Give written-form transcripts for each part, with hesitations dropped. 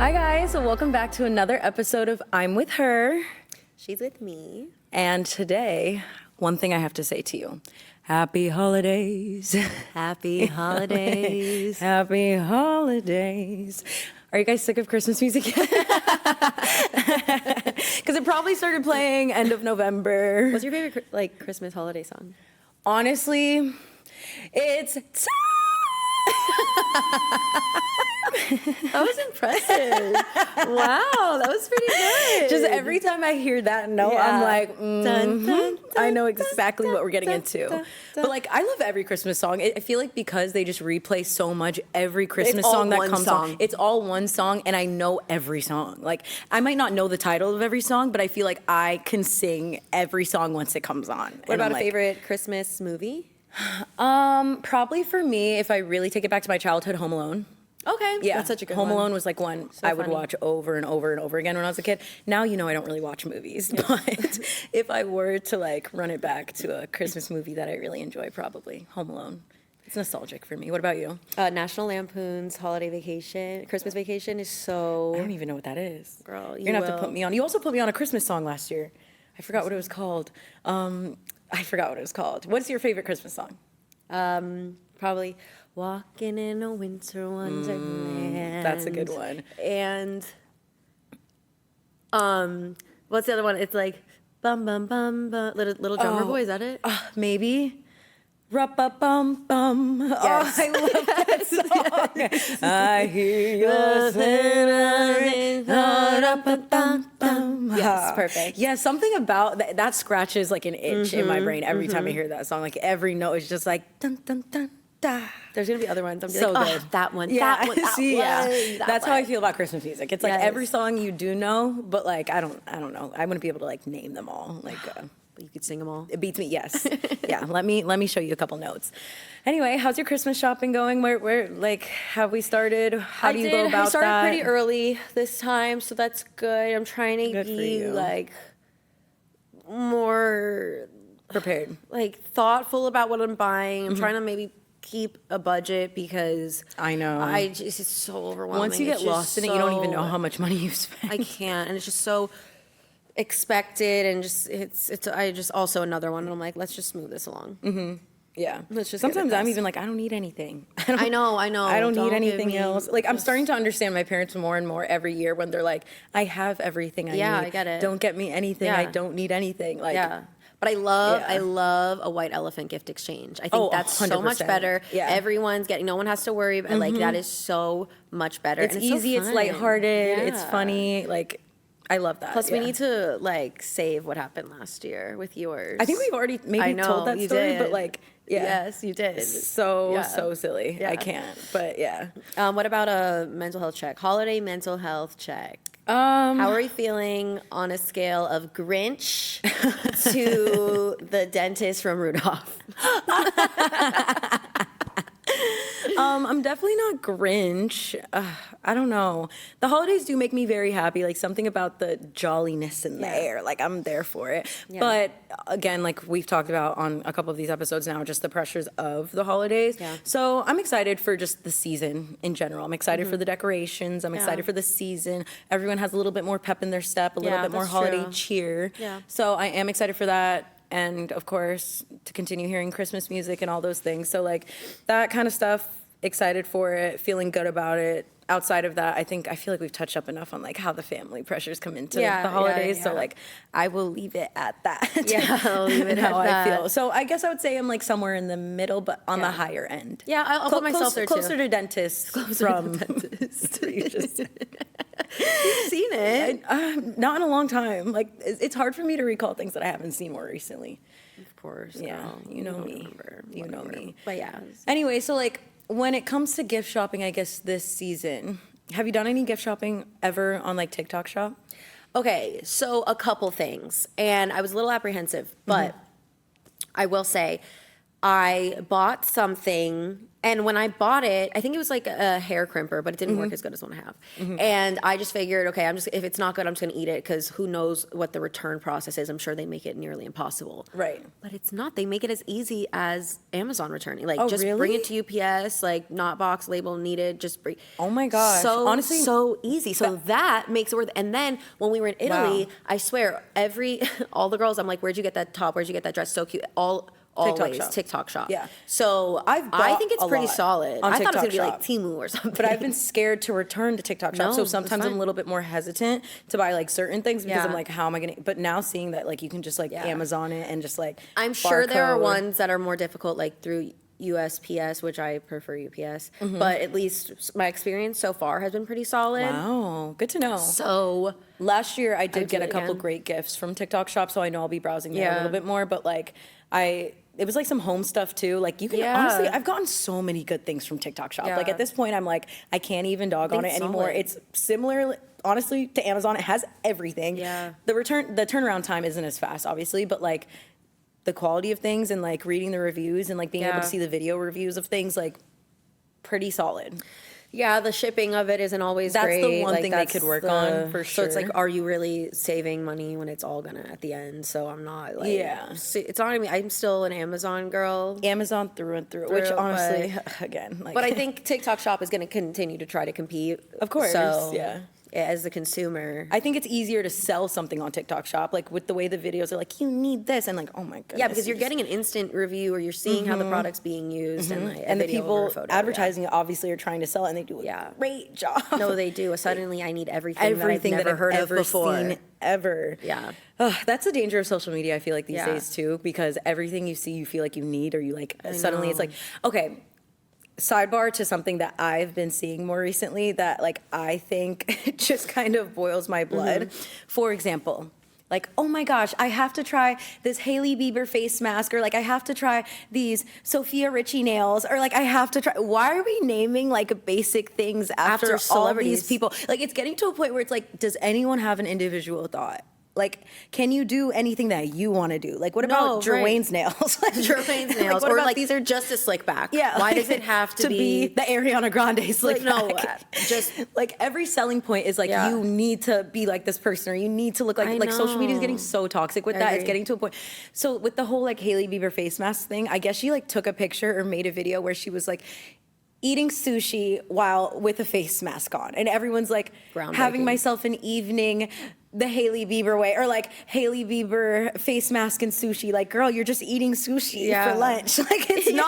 Hi guys, welcome back to another episode of I'm with her. She's with me. And today, one thing I have to say to you. Happy holidays. Happy holidays. Happy holidays. Are you guys sick of Christmas music yet? Because it probably started playing end of November. What's your favorite Christmas holiday song? Honestly, it's time. That was impressive. Wow, that was pretty good. Just every time I hear that note, Yeah. I'm like, Dun, dun, dun, I know exactly dun, what we're getting dun, into. dun, dun. But like, I love every Christmas song. I feel like because they just replay so much, every Christmas all song that one comes song. on, it's all one song, and I know every song. Like, I might not know the title of every song, but I feel like I can sing every song once it comes on. What about a favorite Christmas movie? Probably for me, if I really take it back to my childhood, Home Alone. Okay, Yeah, that's such a good Home one. Alone was like one So I would funny. watch over and over and over again when I was a kid. Now, you know, I don't really watch movies, but if I were to like run it back to a Christmas movie that I really enjoy, probably Home Alone. It's nostalgic for me. What about you? National Lampoon's Holiday Vacation, Christmas Vacation is I so. don't even know what that is. Girl, You're gonna have to will. put me on. You also put me on a Christmas song last year. I forgot what it was called. I forgot what it was called. What's your favorite Christmas song? Probably Walking in a Winter Wonderland. That's a good one. And what's the other one? It's like bum bum bum bum. Little Drummer Boy. Is that it? Maybe. Rup-a-bum-bum. Yes. Oh, I love that song. I hear you singing. Rup-a-bum-bum. Yes, perfect. Yeah, something about that scratches like an itch in my brain every time I hear that song. Like every note is just like dun dun dun da. There's gonna be other ones. I'm So like, good. oh, that one. Yeah, That one. That see, one. yeah. that That's how one. I feel about Christmas music. It's like Yes. every song you do know, but like I don't know. I wouldn't be able to like name them all. Like You could sing them all. it beats me, yes. Yeah, let me show you a couple notes. Anyway, how's your Christmas shopping going? Where like have we started? How do you go about I started that? pretty early this time, so that's good. I'm trying to Good for be you. like more Prepared. like thoughtful about what I'm buying. I'm trying to maybe keep a budget because I know. it's just so overwhelming. Once you get It's just lost in it, you don't even know so- how much money you spend. I can't, and it's just so expected, and just it's I just also another one, and I'm like, let's just move this along. Yeah. Let's just get it Sometimes I'm passed. even like, I don't need anything. I know. I don't need give anything me else. Like I'm just- starting to understand my parents more and more every year when they're like, I have everything I Yeah, need. I get it. Don't get me anything. I Yeah. don't need anything. Like Yeah. But I love Yeah. I love a white elephant gift exchange. I think Oh, that's so much 100%. better. Yeah. Everyone's getting, no one has to worry. Like that is so much better. it's and so easy, it's fun. lighthearted, it's Yeah. funny. Like I love that. Plus, we yeah. need to like save what happened last year with yours. I think we've already I maybe know, told that you story, did. but like, yeah. Yes, you did. So Yeah. silly. Yeah. I can't. But yeah. What about a mental health check? Holiday mental health check. Um, How are we feeling on a scale of Grinch to the dentist from Rudolph? I'm definitely not Grinch. I don't know. The holidays do make me very happy. Like something about the jolliness in the Yeah. air. Like I'm there for it. Yeah. But again, like we've talked about on a couple of these episodes now, just the pressures of the holidays. Yeah. So I'm excited for just the season in general. I'm excited for the decorations. I'm Yeah. excited for the season. Everyone has a little bit more pep in their step, a little Yeah, bit more that's holiday true. cheer. Yeah. So I am excited for that. And of course, to continue hearing Christmas music and all those things. So like that kind of stuff, excited for it, feeling good about it. Outside of that, I feel like we've touched up enough on like how the family pressures come into Yeah, the yeah, holidays. So yeah. like I will leave it at that. Yeah, I'll leave it and at how I that. feel. So I guess I would say I'm like somewhere in the middle, but on the Yeah. higher end. Yeah, I'll put myself there too. Closer to dentist from you just You've seen it. not in a long time. Like it's hard for me to recall things that I haven't seen more recently. Of course. Yeah, girl. you know don't me. remember, You know whatever. me. But yeah. Anyway, so like when it comes to gift shopping, I guess this season, have you done any gift shopping ever on like TikTok Shop? Okay, so a couple things. And I was a little apprehensive, but I will say I bought something, and when I bought it, I think it was like a hair crimper, but it didn't work as good as one I have. And I just figured, okay, if it's not good, I'm just gonna eat it, because who knows what the return process is. I'm sure they make it nearly impossible. Right. But it's not. They make it as easy as Amazon returning. Like, Oh, just bring really? it to UPS, like, not box label needed, just bring. Oh my gosh. So, Honestly, so easy. So that makes it worth it. And then when we were in Italy, Wow. I swear, all the girls, I'm like, where'd you get that top? Where'd you get that dress? So cute. Always shop. TikTok shop. Yeah. So I've I bought think it's a pretty lot solid. on I thought it was gonna TikTok be like shop. Temu or something. But I've been scared to return to TikTok shop. No, So it's sometimes I'm fine. a little bit more hesitant to buy like certain things because Yeah. I'm like, how am I going to? But now seeing that like you can just like Yeah. Amazon it and just like I'm sure there are barcode. ones that are more difficult, like through USPS, which I prefer UPS. Mm-hmm. But at least my experience so far has been pretty solid. Wow, good to know. So Last year I did would get do a it couple again. great gifts from TikTok shop, so I know I'll be browsing there a Yeah. little bit more. But like it was like some home stuff too. Like you can Yeah. honestly, I've gotten so many good things from TikTok shop. Like Yeah. at this point, I'm like, I can't even dog on it think anymore. solid. It's similar, honestly, to Amazon. It has everything. Yeah. The turnaround time isn't as fast, obviously, but like the quality of things and like reading the reviews and like being able Yeah. to see the video reviews of things, like pretty solid. yeah, the shipping of it isn't always That's great. the one Like, thing they that's could work on, for So it's like, sure. are you really saving money when it's all gonna at the end? So I'm not like, Yeah. it's not. I mean, I'm still an Amazon girl. Amazon through and through, which Through, honestly, again, like, But I think TikTok Shop is going to continue to try to compete. Of course, So, yeah. As the consumer. I think it's easier to sell something on TikTok shop, like with the way the videos are like, you need this, and like, oh my goodness. Yeah, because you you're just- getting an instant review, or you're seeing how the product's being used, and like, a and the video over people a photo, yeah. advertising it obviously are trying to sell it, and they do a Yeah. great job. No, they do. Suddenly, I need everything, Everything that I've never heard ever of before. seen ever. Yeah. Ugh, that's the danger of social media, I feel like these Yeah. days too, because everything you see, you feel like you need, or you like suddenly it's know. like, okay. Sidebar to something that I've been seeing more recently that like I think just kind of boils my blood. For example, like, oh my gosh, I have to try this Hailey Bieber face mask, or like I have to try these Sophia Richie nails, or like I have to try. Why are we naming like basic things after all celebrities. these people? Like it's getting to a point where it's like, does anyone have an individual thought? Like, can you do anything that you want to do? Like, what No, about right. Jerwayne's nails? Like, Jerwayne's nails, what or about like these are just a slick back. yeah. Why like, does it have to be? the Ariana Grande slick no, back? just like every selling point is like Yeah. you need to be like this person, or you need to look like I like social media is getting know. so toxic with I that. It's agree. getting to a point. So with the whole like Hailey Bieber face mask thing, I guess she like took a picture or made a video where she was like eating sushi while with a face mask on, and everyone's like Groundbreaking. having myself an evening the Hailey Bieber way, or like Hailey Bieber face mask and sushi. Like, girl, you're just eating sushi Yeah. for lunch. Like, it's Yeah,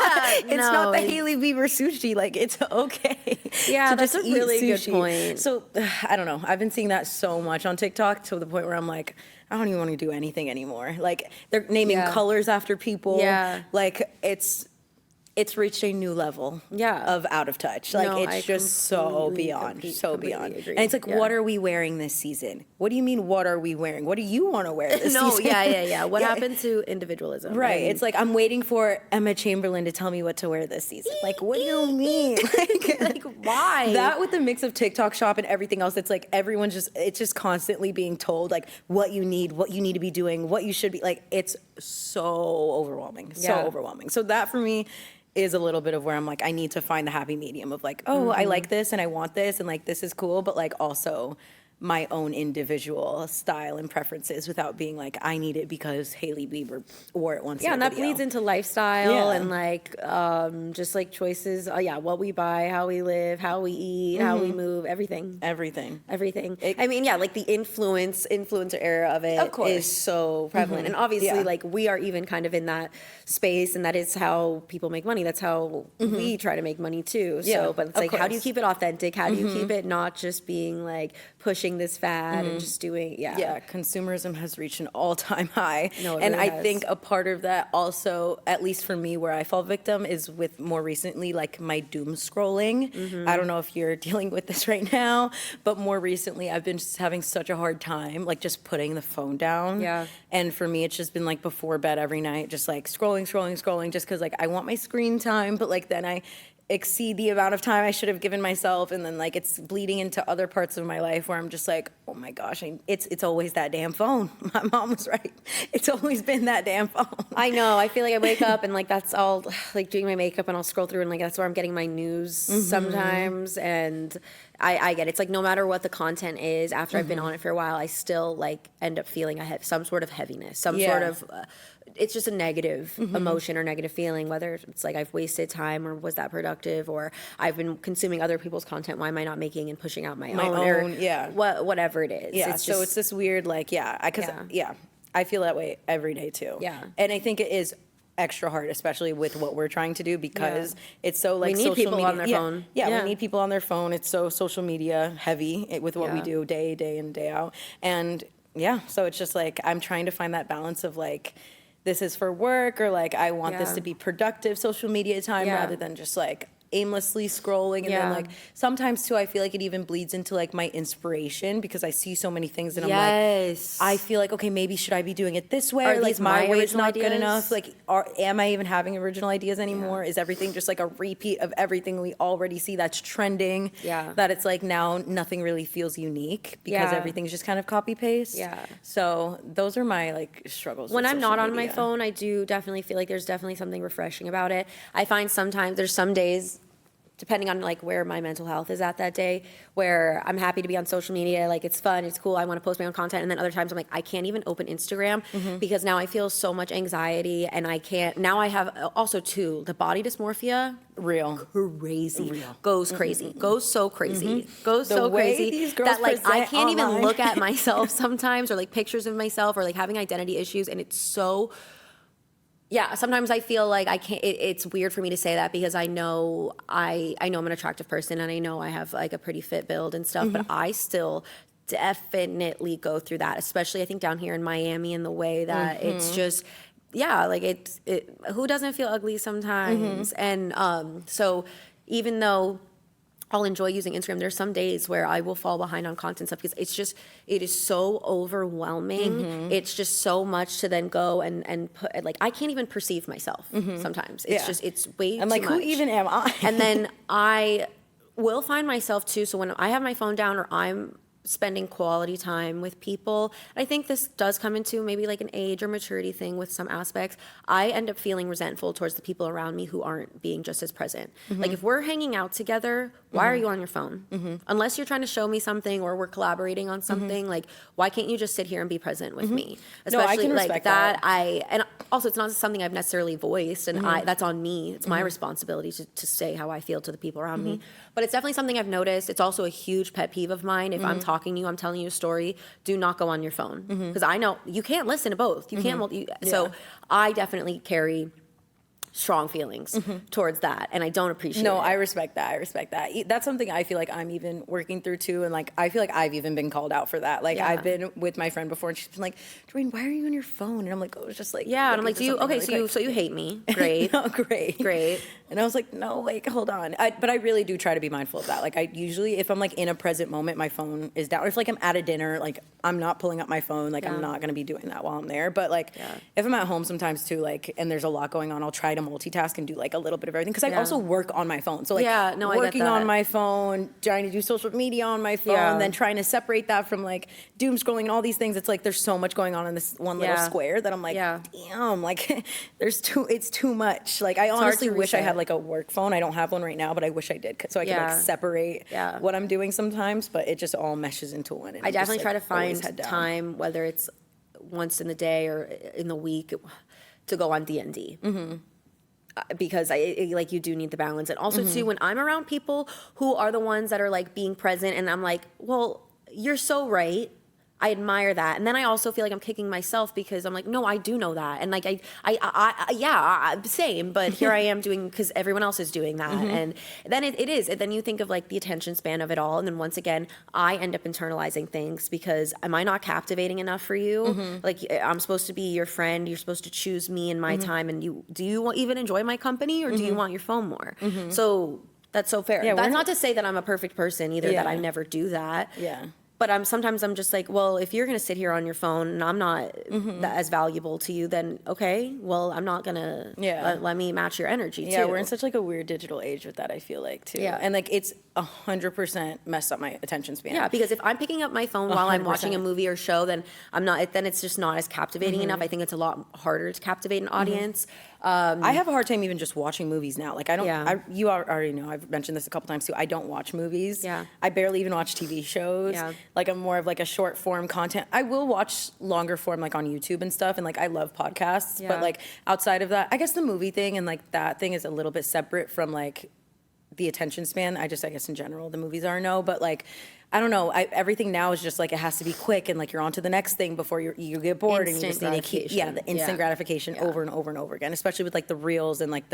not no, the it- Hailey Bieber sushi. Like, it's okay. Yeah, to that's just a eat really good sushi. point. So I don't know. I've been seeing that so much on TikTok to the point where I'm like, I don't even want to do anything anymore. Like, they're naming Yeah. colors after people. Yeah. Like, it's reached a new level Yeah. of out of touch. Like No, I it's just so completely, beyond, so completely beyond. agree. And it's like, Yeah. what are we wearing this season? What do you mean, what are we wearing? What do you want to wear this no, season? yeah. What Yeah. happened to individualism? Right. And- It's like I'm waiting for Emma Chamberlain to tell me what to wear this season. Like, what do you mean? like, why? That with the mix of TikTok shop and everything else, it's like it's just constantly being told like what you need to be doing, what you should be like. It's so overwhelming, Yeah. so overwhelming. So that for me is a little bit of where I'm like, I need to find the happy medium of like, oh, I like this and I want this and like this is cool, but like also my own individual style and preferences without being like, I need it because Hailey Bieber wore it once. Yeah, in and a that video. bleeds into lifestyle Yeah. and like just like choices. What we buy, how we live, how we eat, how we move, everything. everything. Everything. I mean, yeah, like the influencer era of it Of course. is so prevalent. And obviously, Yeah. like we are even kind of in that space, and that is how people make money. That's how we try to make money too. Yeah, So, but it's of like, how do you course. keep it authentic? How do you keep it not just being like pushing this fad and just doing, Yeah, consumerism has reached an all-time high. No, it and really I has. think a part of that also, at least for me, where I fall victim is with more recently, like my doom scrolling. Mm-hmm. I don't know if you're dealing with this right now, but more recently I've been just having such a hard time, like just putting the phone down. Yeah. And for me, it's just been like before bed every night, just like scrolling, just because like I want my screen time, but like then I exceed the amount of time I should have given myself, and then like it's bleeding into other parts of my life where I'm just like, oh my gosh, it's always that damn phone. My mom was right. It's always been that damn phone. I know. I feel like I wake up and like that's all like doing my makeup and I'll scroll through and like that's where I'm getting my news sometimes. And I get it. It's like no matter what the content is, after I've been on it for a while, I still like end up feeling some sort of heaviness, some sort of. It's just a negative emotion or negative feeling, whether it's like I've wasted time or was that productive, or I've been consuming other people's content. Why am I not making and pushing out my own? Or whatever it is. Yeah. It's so it's this weird like I feel that way every day too. Yeah. And I think it is extra hard, especially with what we're trying to do, because it's so like We need social people media. on their phone. Yeah, Yeah. we need people on their phone. It's so social media heavy with what we do day in, day out. And so it's just like I'm trying to find that balance of like, this is for work, or like I want this to be productive social media time rather than just like aimlessly scrolling. And then like sometimes too I feel like it even bleeds into like my inspiration, because I see so many things and I'm like, I feel like, okay, maybe should I be doing it this way, Are or like these my my way is original not good ideas? enough, like am I even having original ideas anymore? Is everything just like a repeat of everything we already see that's trending, that it's like now nothing really feels unique because everything's just kind of copy paste? So those are my like struggles When with I'm social not on my media. phone, I do definitely feel like there's definitely something refreshing about it. I find sometimes there's some days, depending on like where my mental health is at that day, where I'm happy to be on social media, like it's fun, it's cool, I want to post my own content. And then other times I'm like, I can't even open Instagram because now I feel so much anxiety and I can't. Now I have also too, the body dysmorphia. Crazy. Goes crazy. Goes so crazy. Goes The so way crazy these girls that like I present can't even online. look at myself sometimes, or like pictures of myself, or like having identity issues. And it's so, sometimes I feel like I can't, it's weird for me to say that because I know I'm an attractive person and I know I have like a pretty fit build and stuff, but I still definitely go through that, especially I think down here in Miami, in the way that it's just, like it who doesn't feel ugly sometimes? And so even though I'll enjoy using Instagram, there's some days where I will fall behind on content stuff because it is so overwhelming. It's just so much to then go and put, like, I can't even perceive myself sometimes. It's way I'm too like, who much. even am I? And then I will find myself too, so when I have my phone down or I'm spending quality time with people, I think this does come into maybe like an age or maturity thing with some aspects, I end up feeling resentful towards the people around me who aren't being just as present. Like if we're hanging out together, why are you on your phone? Unless you're trying to show me something or we're collaborating on something, like why can't you just sit here and be present with me? No, I Especially can like respect that. that. And also it's not something I've necessarily voiced, and that's on me. It's my responsibility to say how I feel to the people around me. But it's definitely something I've noticed. It's also a huge pet peeve of mine. If I'm talking to you, I'm telling you a story, do not go on your phone. Because I know you can't listen to both. You can't, so I definitely carry strong feelings towards that, and I don't appreciate it. No, I respect that. I respect that. That's something I feel like I'm even working through too, and like I feel like I've even been called out for that. Like I've been with my friend before, and she's been like, "Doreen, why are you on your phone?" And I'm like, "Oh, it's just like." And I'm looking like, for something really quick." so you hate me? Great. No, great. Great. And I was like, no, like, hold on. But I really do try to be mindful of that. Like, I usually, if I'm like in a present moment, my phone is down. Or if like I'm at a dinner, like I'm not pulling up my phone. Like I'm not going to be doing that while I'm there. But like if I'm at home sometimes too, like, and there's a lot going on, I'll try to multitask and do like a little bit of everything. Because I also work on my phone. So like I get working on that. my phone, trying to do social media on my phone, then trying to separate that from like doom scrolling and all these things. It's like there's so much going on in this one little square that I'm like, damn, like it's too much. Like I honestly wish I had like a work phone. I don't have one right now, but I wish I did, so I could like separate what I'm doing sometimes. But it just all meshes into one. And I I'm just, definitely try to like, always find head down. time, whether it's once in the day or in the week, to go on D&D. Because like you do need the balance. And also too, when I'm around people who are the ones that are like being present, and I'm like, well, you're so right. I admire that. And then I also feel like I'm kicking myself because I'm like, no, I do know that. And like, same, but here I am doing, because everyone else is doing that. And then it is. And then you think of like the attention span of it all. And then once again, I end up internalizing things because am I not captivating enough for you? Like I'm supposed to be your friend. You're supposed to choose me and my time. And do you even enjoy my company, or do you want your phone more? So that's so fair. Yeah, That's not to say that I'm a perfect person either, that I Yeah. never do that. Yeah. But sometimes I'm just like, well, if you're gonna sit here on your phone and I'm not as valuable to you, then okay, well, I'm not gonna let me match your energy too. Yeah, we're in such like a weird digital age with that, I feel like too. Yeah. And like it's 100% messed up my attention span. Yeah, because if I'm picking up my phone while I'm watching a 100%. movie or show, then then it's just not as captivating enough. I think it's a lot harder to captivate an audience. I have a hard time even just watching movies now. Like I don't, Yeah. you already know, I've mentioned this a couple times too. I don't watch movies. Yeah. I barely even watch TV shows. Yeah. Like I'm more of like a short form content. I will watch longer form like on YouTube and stuff. And like I love podcasts, Yeah. but like outside of that, I guess the movie thing and like that thing is a little bit separate from like the attention span. I guess in general, the movies are no, but like, I don't know. Everything now is just like it has to be quick and like you're on to the next thing before you get bored and you just Instant need to keep gratification. the instant Yeah. gratification over and over and over again, especially with like the reels and like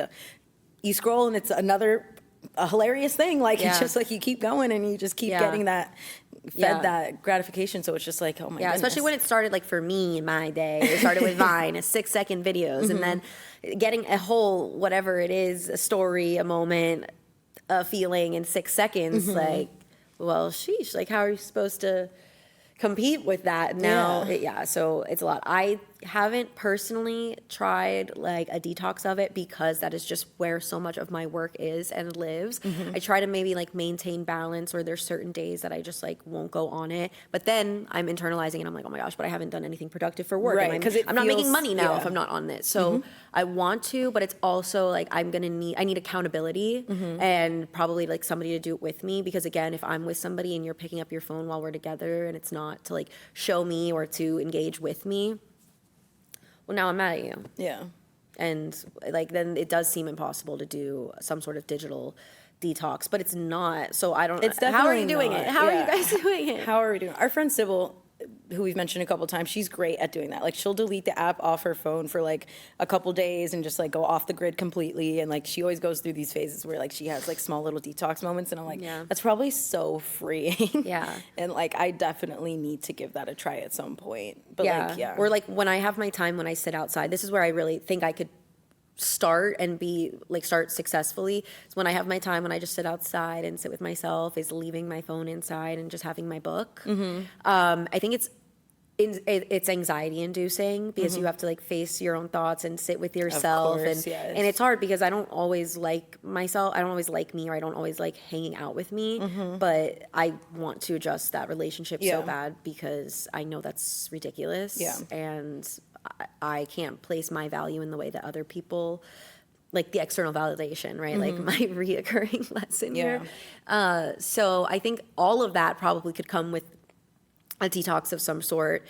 you scroll and it's a hilarious thing. Like it's Yeah. just like you keep going and you just keep Yeah. getting that fed Yeah. that gratification. So it's just like, oh my Yeah, goodness. especially when it started, like for me in my day, it started with Vine, 6-second videos, and then getting a whole, whatever it is, a story, a moment, a feeling in 6 seconds, like, well, sheesh, like how are you supposed to compete with that now? So it's a lot. I haven't personally tried like a detox of it because that is just where so much of my work is and lives. I try to maybe like maintain balance, or there's certain days that I just like won't go on it, but then I'm internalizing and I'm like, oh my gosh, but I haven't done anything productive for work. Right, And 'cause it I'm not making feels- money now yeah. if I'm not on this. So I want to, but it's also like I need accountability and probably like somebody to do it with me, because again, if I'm with somebody and you're picking up your phone while we're together and it's not to like show me or to engage with me, well, now I'm mad at you. Yeah. And like then it does seem impossible to do some sort of digital detox, but it's not. So I don't. It's how are you definitely doing not. it? How are you Yeah. guys doing it? How are we doing? Our friend Sybil, who we've mentioned a couple times, she's great at doing that. Like she'll delete the app off her phone for like a couple days and just like go off the grid completely. And like she always goes through these phases where like she has like small little detox moments. And I'm like, Yeah. that's probably so freeing. Yeah. And like I definitely need to give that a try at some point. But like, yeah. Or like when I have my time when I sit outside, this is where I really think I could start successfully. Is when I have my time when I just sit outside and sit with myself, is leaving my phone inside and just having my book. I think it's anxiety inducing because you have to like face your own thoughts and sit with yourself. course, yes. And it's hard because I don't always like myself. I don't always like me, or I don't always like hanging out with me, but I want to adjust that relationship so Yeah. bad because I know that's ridiculous. Yeah. And I can't place my value in the way that other people, like the external validation, right? Like my reoccurring lesson here. So I think all of that probably could come with a detox of some sort,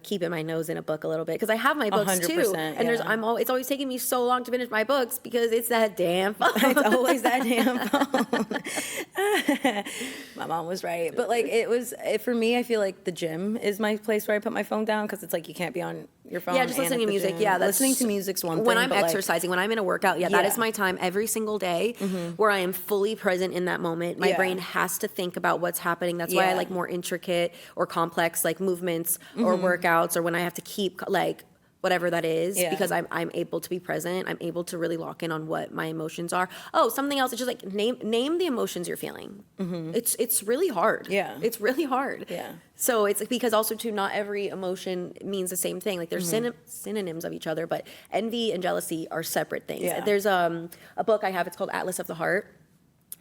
keeping my nose in a book a little bit, because I have my books too, 100%, and yeah. it's always taking me so long to finish my books because it's that damn phone. It's always that damn phone. My mom was right. But like for me, I feel like the gym is my place where I put my phone down, because it's like you can't be on your phone. Yeah, just and listening at to the music. gym. Yeah, listening to music's one thing. When I'm but, like, exercising, when I'm in a workout, that Yeah. is my time every single day where I am fully present in that moment. My Yeah. brain has to think about what's happening. That's why I Yeah. like more intricate or complex like movements or workouts, or when I have to keep like whatever that is, Yeah. because I'm able to be present. I'm able to really lock in on what my emotions are. Oh, something else. It's just like name the emotions you're feeling. It's really hard. Yeah. It's really hard. Yeah. So it's because also too, not every emotion means the same thing. Like there's synonyms of each other, but envy and jealousy are separate things. Yeah. There's a book I have. It's called Atlas of the Heart.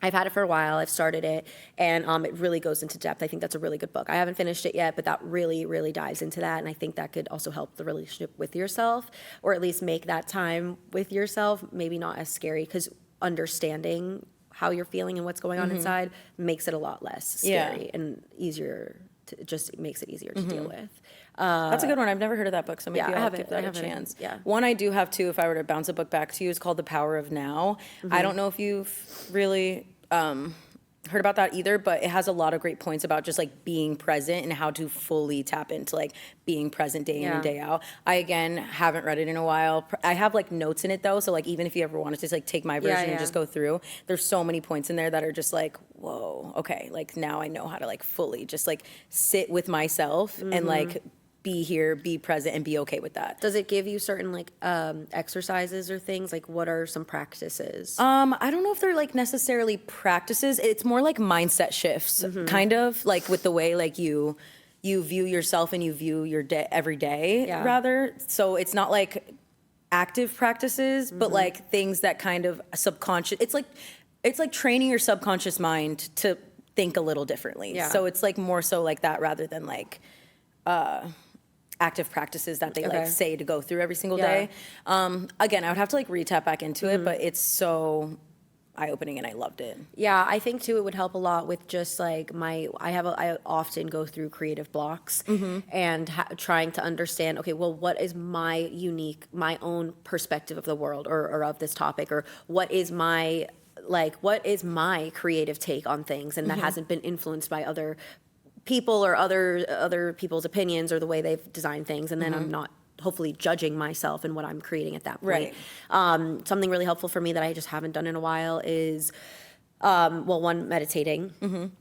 I've had it for a while. I've started it, and it really goes into depth. I think that's a really good book. I haven't finished it yet, but that really, really dives into that, and I think that could also help the relationship with yourself, or at least make that time with yourself maybe not as scary, because understanding how you're feeling and what's going on inside makes it a lot less Yeah. scary and easier. It just makes it easier to deal with. That's a good one. I've never heard of that book, so maybe yeah, I I'll haven't- give that I a haven't, chance. yeah. One I do have too, if I were to bounce a book back to you, is called The Power of Now. I don't know if you've really heard about that either, but it has a lot of great points about just like being present and how to fully tap into like being present day in and Yeah. day out. I again haven't read it in a while. I have like notes in it though, so like even if you ever wanted to just like take my version yeah. and just go through, there's so many points in there that are just like, whoa, okay, like now I know how to like fully just like sit with myself and like be here, be present, and be okay with that. Does it give you certain like exercises or things? Like what are some practices? I don't know if they're like necessarily practices. It's more like mindset shifts, kind of like with the way like you view yourself and you view your day every day, Yeah. rather. So it's not like active practices, but like things that kind of subconscious. It's like training your subconscious mind to think a little differently. Yeah. So it's like more so like that rather than like active practices that they Okay. like say to go through every single Yeah. day. Again, I would have to like re-tap back into it, but it's so eye-opening and I loved it. Yeah, I think too it would help a lot with just like I often go through creative blocks and trying to understand, okay, well, what is my own perspective of the world or of this topic, or what is my creative take on things, and that hasn't been influenced by other people or other people's opinions or the way they've designed things, and then I'm not hopefully judging myself and what I'm creating at that point. Right. Something really helpful for me that I just haven't done in a while is, one, meditating.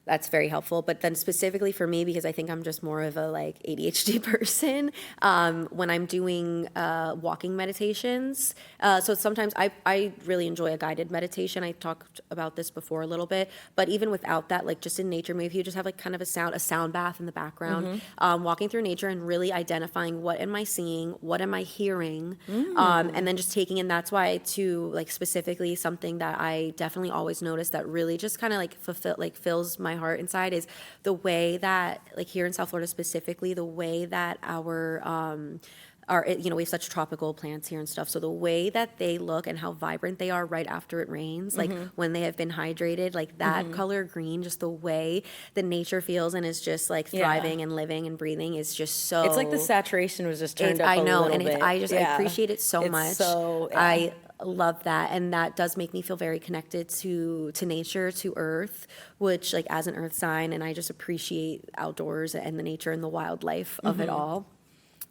That's very helpful. But then specifically for me, because I think I'm just more of a like ADHD person, when I'm doing walking meditations. So sometimes I really enjoy a guided meditation. I talked about this before a little bit, but even without that, like just in nature, maybe you just have like kind of a sound bath in the background, walking through nature and really identifying what am I seeing, what am I hearing, and then just taking in. That's why too, like specifically something that I definitely always notice that really just kind of like fills my heart inside is the way that, like here in South Florida specifically, the way that we have such tropical plants here and stuff. So the way that they look and how vibrant they are right after it rains, like when they have been hydrated, like that color green, just the way the nature feels and is just like thriving and living and breathing is just so. It's like the saturation was just turned up I know, a little and bit. I appreciate it so It's much. so, yeah. I love that, and that does make me feel very connected to nature, to earth, which like as an earth sign, and I just appreciate outdoors and the nature and the wildlife of it all.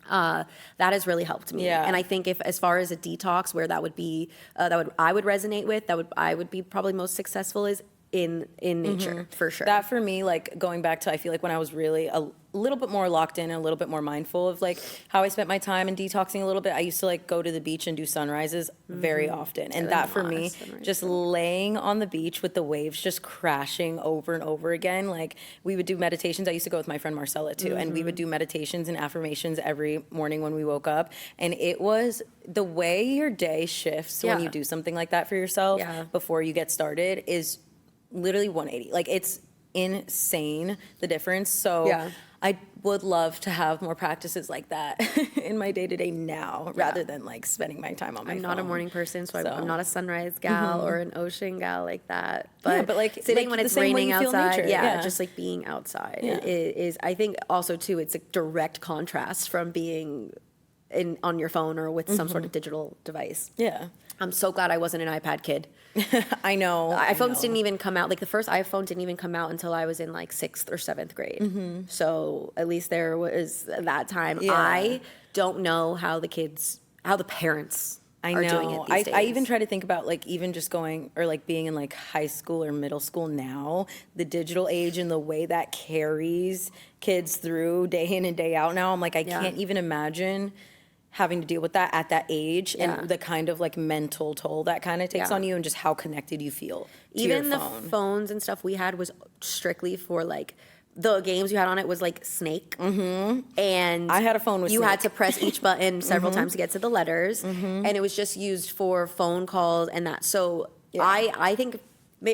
That has really helped me. Yeah. And I think if, as far as a detox, where that would be, I would resonate with, I would be probably most successful is in nature, for sure. That for me, like going back to, I feel like when I was really a little bit more locked in and a little bit more mindful of like how I spent my time and detoxing a little bit, I used to like go to the beach and do sunrises very often. And that for me, just laying on the beach with the waves just crashing over and over again. Like we would do meditations. I used to go with my friend Marcella too. And we would do meditations and affirmations every morning when we woke up. And it was the way your day shifts when Yeah. you do something like that for yourself before you get started is literally 180. Like it's insane the difference. So Yeah. I would love to have more practices like that in my day to day now, rather than like spending my time on my I'm phone. not a morning person, so So. I'm not a sunrise gal or an ocean gal like that. Yeah, but, like- sitting like when the it's same way raining you feel outside, nature, yeah, yeah. just like being outside Yeah. is. I think also too, it's a direct contrast from being on your phone or with some sort of digital device. Yeah. I'm so glad I wasn't an iPad kid. I know. iPhones didn't even come out. Like the first iPhone didn't even come out until I was in like 6th or 7th grade. So at least there was that time. Yeah. I don't know how the parents are doing it these days. I even try to think about like even just going or like being in like high school or middle school now, the digital age and the way that carries kids through day in and day out now. I'm like, I can't even imagine having to deal with that at that age and the kind of like mental toll that kind of takes on you and just how connected you feel to Even your the phone. phones and stuff we had was strictly for like the games you had on it was like Snake. And I had a phone with you had Snake. to press each button several times to get to the letters. And it was just used for phone calls and that. So I think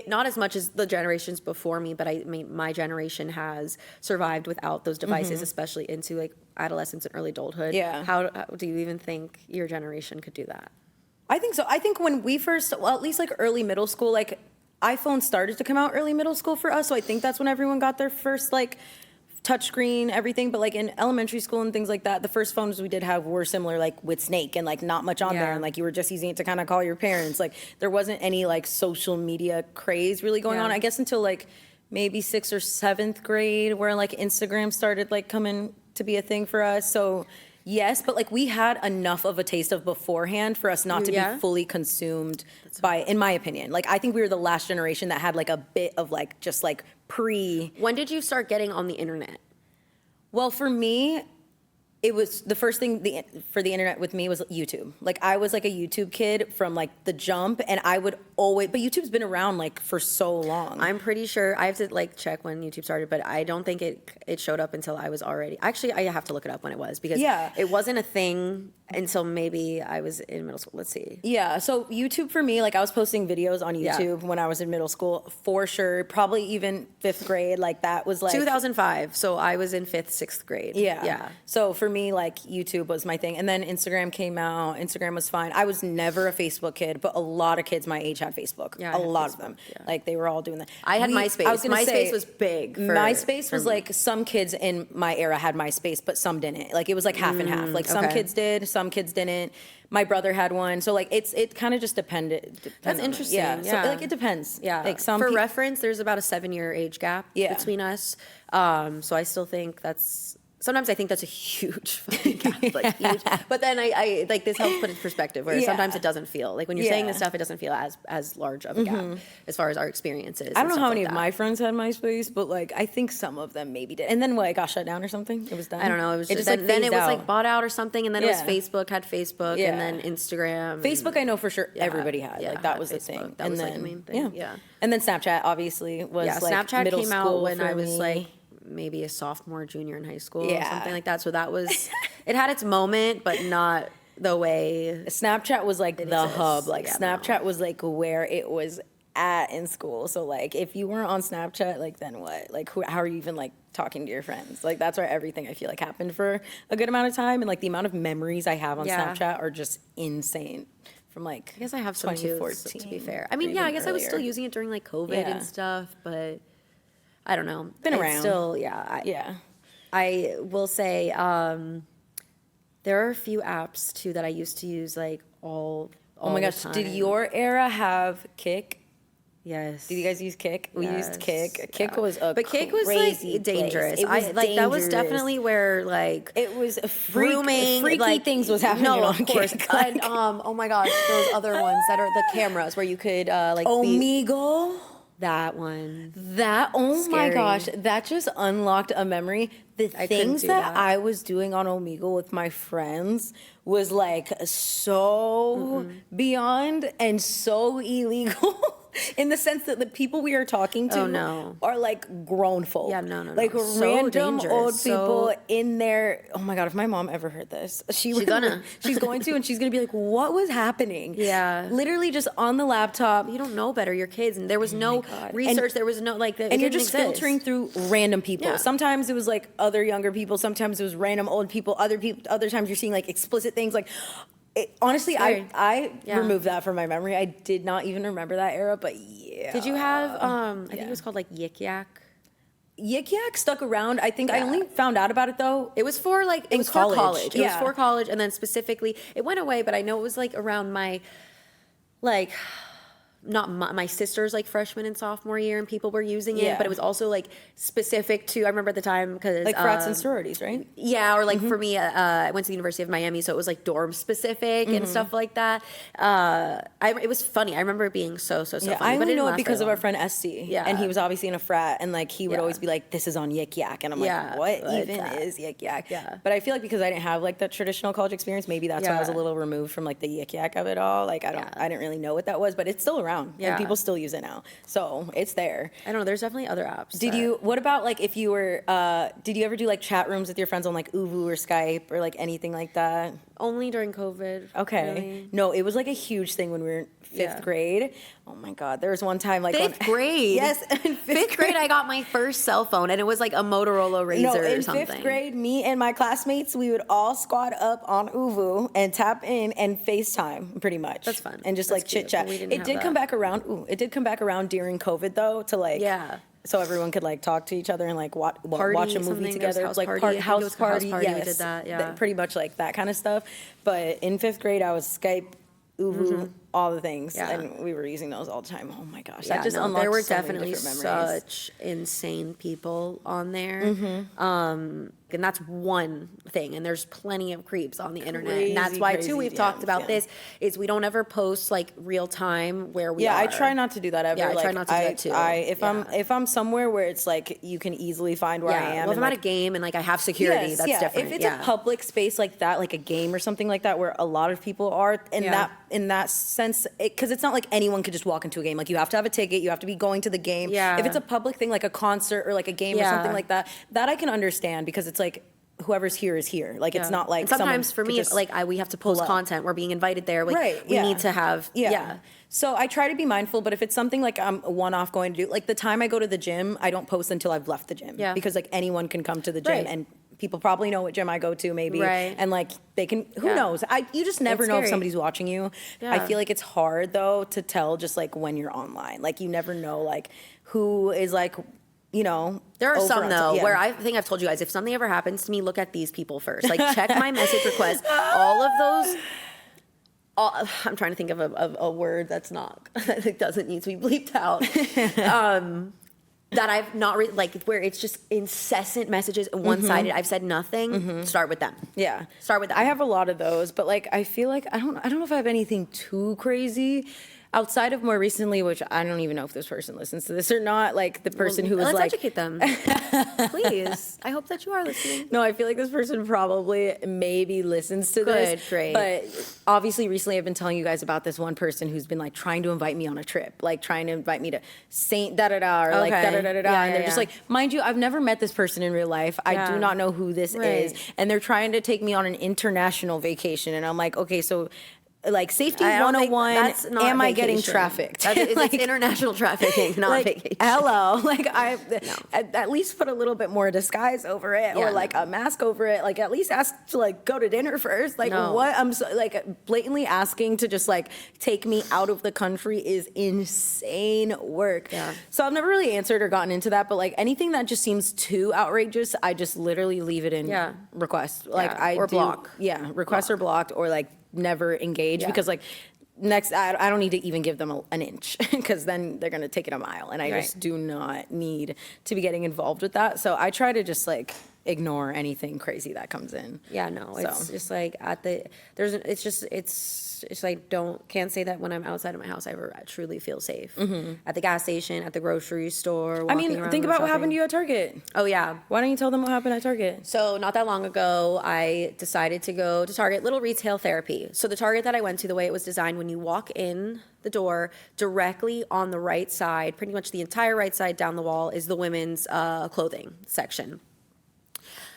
not as much as the generations before me, but my generation has survived without those devices, especially into like adolescence and early adulthood. Yeah. How do you even think your generation could do that? I think so. I think when we first, well, at least like early middle school, like iPhone started to come out early middle school for us. So I think that's when everyone got their first like touchscreen, everything. But like in elementary school and things like that, the first phones we did have were similar, like with Snake and like not much on there. And like you were just using it to kind of call your parents. Like there wasn't any like social media craze really going on, I guess, until like maybe 6th or 7th grade where like Instagram started like coming to be a thing for us. So yes, but like we had enough of a taste of beforehand for us not to be fully consumed by, in my opinion. Like I think we were the last generation that had like a bit of like just like When did you start getting on the internet? well, for me, it was the first thing for the internet with me was YouTube. Like I was like a YouTube kid from like the jump, and I would always. But YouTube's been around like for so long. I'm pretty sure I have to like check when YouTube started, but I don't think it showed up until I was already. Actually, I have to look it up when it was because it wasn't a thing until maybe I was in middle school. Let's see. Yeah, so YouTube for me, like I was posting videos on YouTube when I was in middle school for sure. Probably even 5th grade, like that was like 2005. So I was in 5th, 6th grade. Yeah. So for me, like YouTube was my thing. And then Instagram came out. Instagram was fine. I was never a Facebook kid, but a lot of kids my age had Facebook. Yeah, a lot of them. yeah. Like they were all doing that. I had MySpace. MySpace was big. MySpace was like some kids in my era had MySpace, but some didn't. Like it was like half and half. Like some kids did, some kids didn't. My brother had one. So like it kind of just depended. That's interesting. Yeah. Yeah. So like it depends. Yeah. Like some for reference, there's about a 7-year age gap between us. So I still think that's. Sometimes I think that's a huge fucking gap, like huge. But then I like this helps put it in perspective. Where sometimes it doesn't feel like when you're saying this stuff, it doesn't feel as large of a gap as far as our experiences. I don't know how many of my friends had MySpace, but like I think some of them maybe did. And then what? It got shut down or something. It was done. I don't know. It was just then, like then it was phased like out. bought out or something, and then it was Facebook had Facebook, and then Instagram. Facebook, I know for sure everybody had. Like that was the Facebook. thing. That was like the main thing. Yeah. And then Snapchat obviously was like Snapchat middle came school out when for I was me. like maybe a sophomore, junior in high school, or Yeah. something like that. So that was it had its moment, but not the way. Snapchat was like the exists. hub. Like Yeah, Snapchat was like where it was at in school. So like if you weren't on Snapchat, like then what? Like how are you even like talking to your friends? Like that's where everything I feel like happened for a good amount of time. And like the amount of memories I have on Snapchat are just insane. From like I guess I have some too, 2014, to be fair. I mean, or yeah, I even guess I was still earlier. using it during like COVID Yeah. and stuff, but I don't know. Been It's around. Still, Yeah. I will say there are a few apps too that I used to use like all Oh my the gosh, did time. your era have Kick? Yes. Did you guys use Kick? We used Kick. Yes, Kick yeah. was a But Kick was crazy like dangerous. place. It was I like that was dangerous. definitely where like It was grooming, freaky like things was happening No, on of course. Kick. And oh my gosh, those other ones that are the cameras where you could like be Omegle. that one. That, oh my Scary. gosh, that just unlocked a memory. The couldn't things do that that. I was doing on Omegle with my friends was like so beyond and so illegal. In the sense that the people we are talking to Oh, no. are like grown folk. Yeah, no. Like So random dangerous. old So- people in there. Oh my God, if my mom ever heard this, she's gonna. she's going to, and she's gonna be like, what was happening? Yeah. Literally just on the laptop. You don't know better. Your kids, and there was no God. research. There was no like. And you're just filtering through random people. Yeah. Sometimes it was like other younger people. Sometimes it was random old people. Other times you're seeing like explicit things. Like, honestly, Scary. I Yeah. removed that from my memory. I did not even remember that era. But yeah. Did you have? I think it was called like Yik Yak. Yik Yak stuck around? I think I only found out about it though. It was for like it In was college. for college. It was Yeah. for college, and then specifically, it went away. But I know it was like around my, like, not my sister's like freshman and sophomore year, and people were using it. Yeah. But it was also like specific to. I remember at the time because Like frats and sororities, right? Yeah, or like for me, I went to the University of Miami, so it was like dorm specific and stuff like that. It was funny. I remember it being so Yeah, funny. I but only didn't know it last because very of our long. friend Esty. Yeah. And he was obviously in a frat, and like he would Yeah. always be like, "This is on Yik Yak," and I'm Yeah, like, "What like even that. is Yik Yak?" Yeah. But I feel like because I didn't have like that traditional college experience, maybe that's why I was a Yeah. little removed from like the Yik Yak of it all. Like I didn't really know what that was, but it's still around, Yeah. and people still use it now, so it's there. I don't know. There's definitely other apps. Did you? What about like if you were? Did you ever do like chat rooms with your friends on like Uvu or Skype or like anything like that? only during COVID? Okay. really. No, it was like a huge thing when we were in fifth Yeah. grade. Oh my God, there was one time like Fifth grade. Yes, in Fifth grade, I got my first cell phone, and it was like a Motorola Razr No, or in something. fifth grade, me and my classmates, we would all squat up on Uvu and tap in and FaceTime, pretty much. That's fun. And just That's like cute, chit chat. but we didn't It have did come that. back around. It did come back around during COVID though, to like Yeah. so everyone could like talk to each other and like watch Party, a movie something, together, there was like house party. I think it house was house party. party, we Yes, did that, yeah. pretty much like that kind of stuff. But in fifth grade, I was Skype, Uvu, all the things, Yeah. and we were using those all the time. Oh my gosh, Yeah, that just no, unlocked there were so many definitely different memories. such insane people on there. Mm-hmm. And that's one thing. And there's plenty of creeps on the internet. And that's Crazy, why, crazy too, we've talked DMs, about yeah. this, is we don't ever post like real time where we Yeah, are. I try not to do that ever. Yeah, I try Like, not to do that, too. If I'm somewhere where it's like you can easily find where I am. Well, if and, I'm like, at a game and like I have security, yes, that's yeah. different. If it's a public space like that, like a game or something like that, where a lot of people are, Yeah. in that sense, because it's not like anyone could just walk into a game. Like you have to have a ticket, you have to be going to the game. Yeah. If it's a public thing, like a concert or like a game or Yeah. something like that, that I can understand because it's like whoever's here is here. Like it's not like And sometimes someone for could me, just like we have to post up. content. We're being invited there. Like Right, we yeah. need to have yeah. So I try to be mindful, but if it's something like I'm one-off going to do, like the time I go to the gym, I don't post until I've left the gym. Yeah. Because like anyone can come to the gym Right. and people probably know what gym I go to maybe. Right. And like they can, who Yeah. knows? You just never It's know if scary. somebody's watching you. I Yeah. feel like it's hard though to tell just like when you're online. Like you never know like who is like, you know. There are over some on though yeah. where I think I've told you guys, if something ever happens to me, look at these people first. Like check my message requests. All of those. I'm trying to think of a word that's not that doesn't need to be bleeped out. That I've not like where it's just incessant messages and one-sided. I've said nothing. Start with them. Yeah. Start with them. I have a lot of those, but like I feel like I don't know if I have anything too crazy outside of more recently, which I don't even know if this person listens to this or not. Like the person who was Let's like, educate them, please. I hope that you are listening. no, I feel like this person probably maybe listens to this. Good, great. But obviously recently I've been telling you guys about this one person who's been like trying to invite me on a trip, like trying to invite me to Saint da-da-da or like Okay. da-da-da-da-da. Yeah, And they're yeah, just yeah. like, mind you, I've never met this person in real life. I Yeah. do not know who this Right. is. And they're trying to take me on an international vacation. And I'm like, okay, so like safety I don't think 101, that's not am I getting vacation. trafficked? It's Like- international trafficking, not like, vacation. hello, like I at least put a little bit more disguise over it, Yeah, or like a mask over it. Like at least ask to like go to dinner first. Like No. what? I'm so, like blatantly asking to just like take me out of the country is insane work. Yeah. So I've never really answered or gotten into that, but like anything that just seems too outrageous, I just literally leave it in Yeah. request. Like Yeah, I or do- block. Yeah, requests are blocked or like never engage Yeah. because like. Next, I don't need to even give them an inch because then they're going to take it a mile. And I Right. just do not need to be getting involved with that. So I try to just like ignore anything crazy that comes in. Yeah, no, it's So. just like it's like can't say that when I'm outside of my house I ever truly feel safe. At the gas station, at the grocery store. Mm-hmm. I mean, think about what happened to you at Target. Oh yeah. Why don't you tell them what happened at Target? So not that long ago, I decided to go to Target, little retail therapy. So the Target that I went to, the way it was designed, when you walk in the door, directly on the right side, pretty much the entire right side down the wall, is the women's clothing section.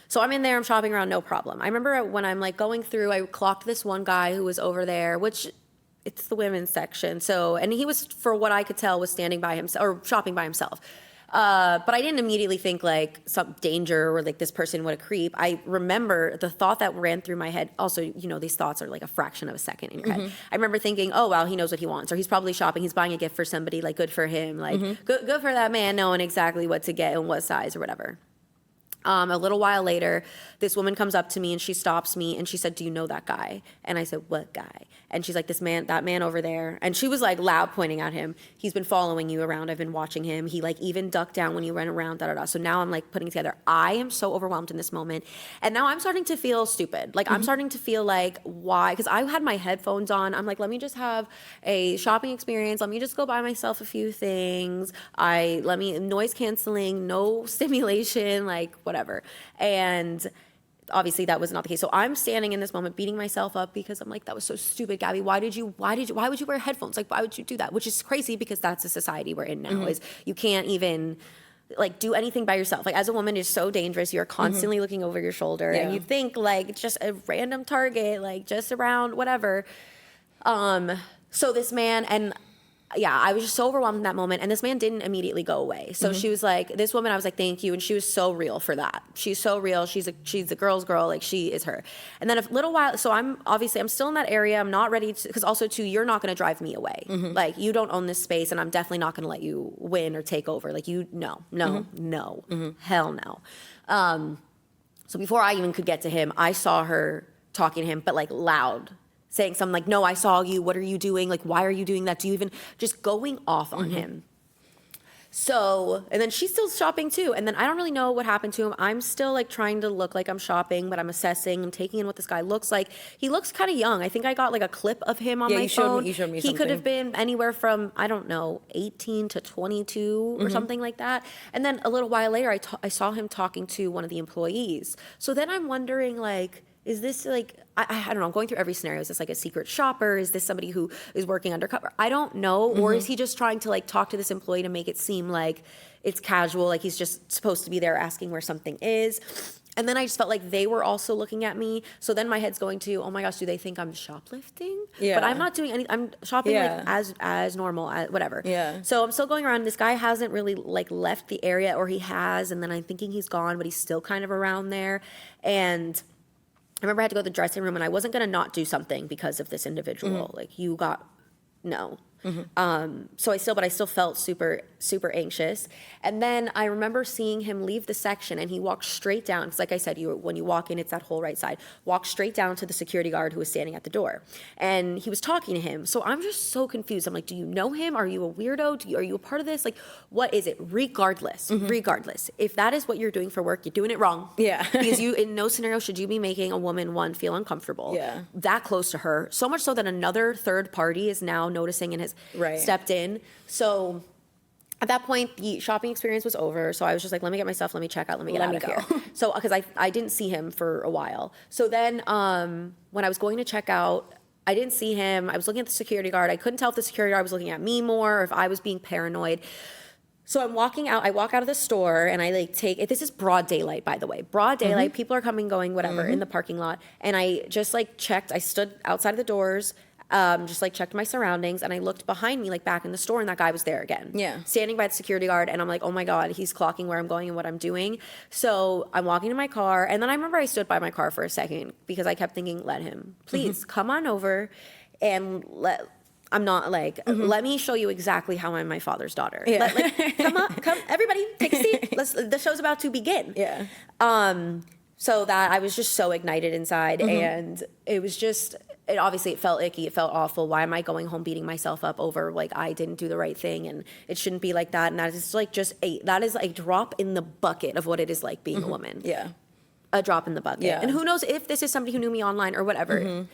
So I'm in there, I'm shopping around, no problem. I remember when I'm like going through, I clocked this one guy who was over there, which it's the women's section. So, and he was, for what I could tell, was standing by himself or shopping by himself. But I didn't immediately think like some danger or like this person would a creep. I remember the thought that ran through my head. Also, you know, these thoughts are like a fraction of a second in your head. I remember thinking, oh, wow, he knows what he wants, or he's probably shopping. He's buying a gift for somebody, like good for him. Like good for that man knowing exactly what to get and what size or whatever. A little while later, this woman comes up to me and she stops me and she said, "Do you know that guy?" And I said, "What guy?" And she's like, that man over there. And she was like loud pointing at him. "He's been following you around. I've been watching him. He like even ducked down when you ran around, da da da." So now I'm like putting together. I am so overwhelmed in this moment. And now I'm starting to feel stupid. Like I'm starting to feel like, why? Because I had my headphones on. I'm like, let me just have a shopping experience. Let me just go buy myself a few things. Let me noise canceling, no stimulation, like whatever. And obviously that was not the case. So I'm standing in this moment beating myself up because I'm like, that was so stupid, Gabby. Why would you wear headphones? Like, why would you do that? Which is crazy because that's the society we're in now, is you can't even like do anything by yourself. Like as a woman, it's so dangerous. You're constantly looking over your shoulder and you think like just a random Target, like just around whatever. So this man, and yeah, I was just so overwhelmed in that moment. And this man didn't immediately go away. So she was like, this woman, I was like, thank you. And she was so real for that. She's so real. She's a girl's girl. Like she is her. And then a little while, so I'm still in that area. I'm not ready to, because also too, you're not going to drive me away. Like you don't own this space and I'm definitely not going to let you win or take over. Like no, hell no. So before I even could get to him, I saw her talking to him, but like loud, saying something like, no, I saw you. What are you doing? Like, why are you doing that? Do you even just going off on him? So, and then she's still shopping too. And then I don't really know what happened to him. I'm still like trying to look like I'm shopping, but I'm assessing. I'm taking in what this guy looks like. He looks kind of young. I think I got like a clip of him on my you phone. showed me He could something. have been anywhere from, I don't know, 18 to 22 or something like that. And then a little while later, I saw him talking to one of the employees. So then I'm wondering, like, is this like, I don't know, I'm going through every scenario. Is this like a secret shopper? Is this somebody who is working undercover? I don't know. Or is he just trying to like talk to this employee to make it seem like it's casual, like he's just supposed to be there asking where something is? And then I just felt like they were also looking at me. So then my head's going to, oh my gosh, do they think I'm shoplifting? Yeah. But I'm not doing any, I'm shopping Yeah. like as normal, whatever. Yeah. So I'm still going around. This guy hasn't really like left the area, or he has, and then I'm thinking he's gone, but he's still kind of around there. And I remember I had to go to the dressing room, and I wasn't gonna not do something because of this individual. Like, you got, no. So I still felt super, super anxious. And then I remember seeing him leave the section, and he walked straight down. Because like I said, when you walk in, it's that whole right side. Walked straight down to the security guard who was standing at the door. And he was talking to him. So I'm just so confused. I'm like, do you know him? Are you a weirdo? Are you a part of this? Like, what is it? Regardless, if that is what you're doing for work, you're doing it wrong. Yeah. Because you, in no scenario should you be making a woman, one, feel uncomfortable. Yeah. That close to her. So much so that another third party is now noticing and has Right. stepped in. So at that point, the shopping experience was over. So I was just like, let me get my stuff, let me check out, let me get out of here. So, because I didn't see him for a while. So then when I was going to check out, I didn't see him. I was looking at the security guard. I couldn't tell if the security guard was looking at me more or if I was being paranoid. So I'm walking out, I walk out of the store, and I like this is broad daylight, by the way. Broad daylight, people are coming, going, whatever, in the parking lot. And I just like checked, I stood outside of the doors, just like checked my surroundings, and I looked behind me, like back in the store, and that guy was there again. Yeah. Standing by the security guard, and I'm like, oh my God, he's clocking where I'm going and what I'm doing. So I'm walking to my car, and then I remember I stood by my car for a second because I kept thinking, let him, please come on over and let me show you exactly how I'm my father's daughter. Yeah. Come, everybody, take a seat. The show's about to begin. Yeah. So that I was just so ignited inside, and it was just, it felt icky, it felt awful. Why am I going home beating myself up over like I didn't do the right thing, and it shouldn't be like that. And that is like that is a drop in the bucket of what it is like being a woman. Yeah. A drop in the bucket. Yeah. And who knows if this is somebody who knew me online or whatever.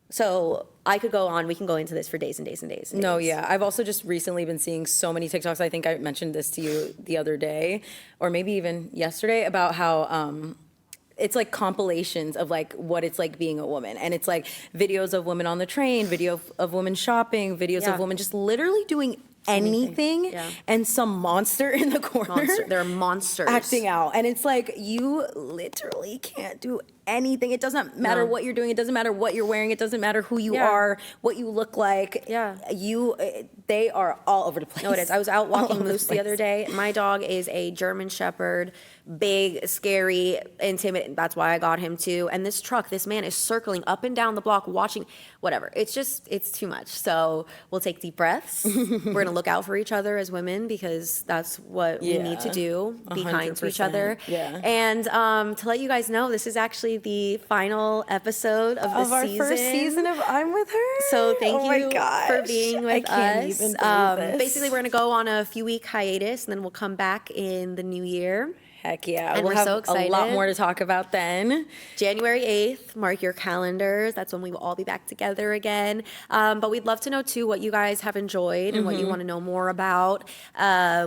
So I could go on. We can go into this for days and days and days. And No, days. yeah. I've also just recently been seeing so many TikToks. I think I mentioned this to you the other day, or maybe even yesterday, about how it's like compilations of like what it's like being a woman. And it's like videos of women on the train, video of women shopping, videos Yeah. of women just literally doing anything. Yeah. And some monster in the corner They're monsters. acting out. And it's like, you literally can't do anything. It doesn't matter No. what you're doing. It doesn't matter what you're wearing. It doesn't matter who you Yeah. are, what you look like. Yeah. They are all over the place. No, it is. I was out walking All over Moose the other day. My dog is a German Shepherd, big, scary, intimidating. That's why I got him too. And this man is circling up and down the block watching, whatever. It's too much. So we'll take deep breaths. We're going to look out for each other as women because that's what we need to Yeah. do, be kind to each other. 100%. Yeah. And to let you guys know, this is actually the final episode of the our season. first season of I'm With Her. So thank Oh my you gosh. for being with I can't us. even believe this. Basically, we're going to go on a few-week hiatus, and then we'll come back in the new year. Heck yeah. And we'll we're have so a lot excited. more to talk about then. January 8th, mark your calendars. That's when we will all be back together again. But we'd love to know, too, what you guys have enjoyed and what you want to know more about. We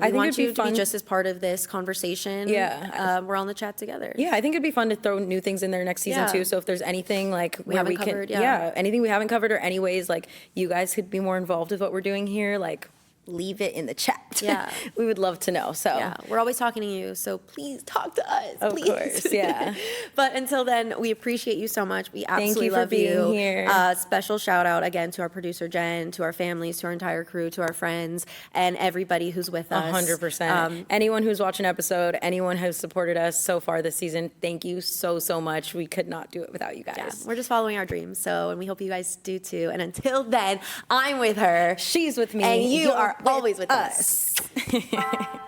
think want it'd be you to fun. be just as part of this conversation. Yeah. We're on the chat together. Yeah, I think it'd be fun to throw new things in there next season Yeah. too. So if there's anything like where haven't we can, covered, yeah. anything we haven't covered, or any ways like you guys could be more involved with what we're doing here, like leave it in the chat. Yeah. We would love to know. So Yeah, we're always talking to you, so please talk to us. Of please. course, yeah. But until then, we appreciate you so much. We absolutely you for love being you. here. Special shout out again to our producer Jen, to our families, to our entire crew, to our friends, and everybody who's with us. 100%. Anyone who's watched an episode, anyone who's supported us so far this season, thank you so much. We could not do it without you Yeah, guys. we're just following our dreams. So, and we hope you guys do too. And until then, I'm with her. She's with me. And you You're are always with us. us.